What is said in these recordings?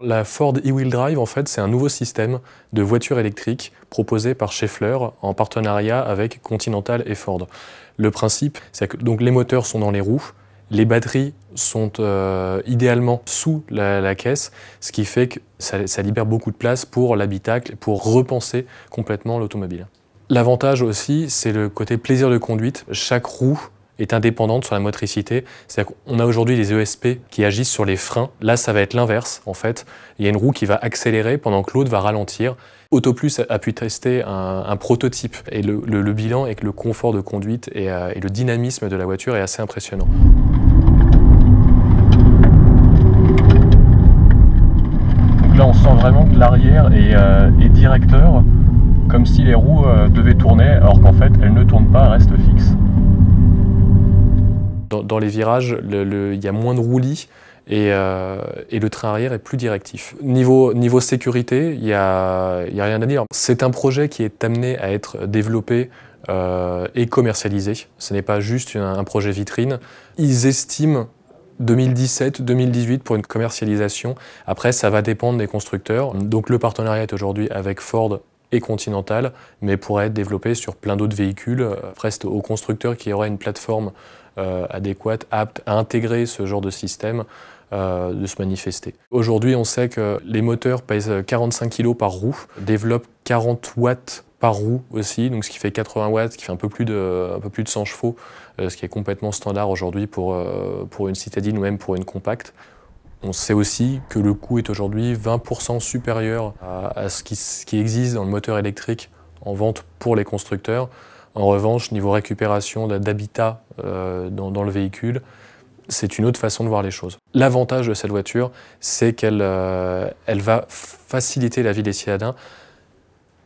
La Ford e-Wheel Drive, en fait, c'est un nouveau système de voiture électrique proposé par Schaeffler en partenariat avec Continental et Ford. Le principe, c'est que donc, les moteurs sont dans les roues, les batteries sont idéalement sous la caisse, ce qui fait que ça libère beaucoup de place pour l'habitacle, pour repenser complètement l'automobile. L'avantage aussi, c'est le côté plaisir de conduite. Chaque roue est indépendante sur la motricité. C'est-à-dire qu'on a aujourd'hui des ESP qui agissent sur les freins. Là, ça va être l'inverse, en fait. Il y a une roue qui va accélérer pendant que l'autre va ralentir. Autoplus a pu tester un prototype et le bilan est que le confort de conduite et le dynamisme de la voiture est assez impressionnant. Donc là, on sent vraiment que l'arrière est directeur, comme si les roues devaient tourner, alors qu'en fait, elles ne tournent pas, elles restent fixes. Dans les virages, il y a moins de roulis et le train arrière est plus directif. Niveau sécurité, il y a rien à dire. C'est un projet qui est amené à être développé et commercialisé. Ce n'est pas juste un projet vitrine. Ils estiment 2017-2018 pour une commercialisation. Après, ça va dépendre des constructeurs. Donc le partenariat est aujourd'hui avec Ford et Continental, mais pourrait être développé sur plein d'autres véhicules. Après, c'est aux constructeurs qui auraient une plateforme adéquate, apte à intégrer ce genre de système, de se manifester. Aujourd'hui, on sait que les moteurs pèsent 45 kg par roue, développent 40 watts par roue aussi, donc ce qui fait 80 watts, ce qui fait un peu plus de 100 chevaux, ce qui est complètement standard aujourd'hui pour une citadine ou même pour une compacte. On sait aussi que le coût est aujourd'hui 20% supérieur à ce qui existe dans le moteur électrique en vente pour les constructeurs. En revanche, niveau récupération d'habitat dans le véhicule, c'est une autre façon de voir les choses. L'avantage de cette voiture, c'est qu'elle va faciliter la vie des citadins,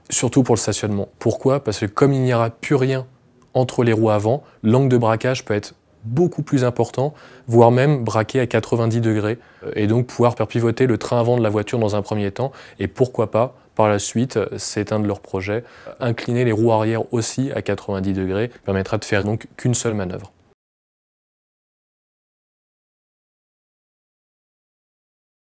surtout pour le stationnement. Pourquoi? Parce que comme il n'y aura plus rien entre les roues avant, l'angle de braquage peut être beaucoup plus important, voire même braquer à 90 degrés, et donc pouvoir faire pivoter le train avant de la voiture dans un premier temps, et pourquoi pas, par la suite, c'est un de leurs projets, incliner les roues arrière aussi à 90 degrés permettra de faire donc qu'une seule manœuvre.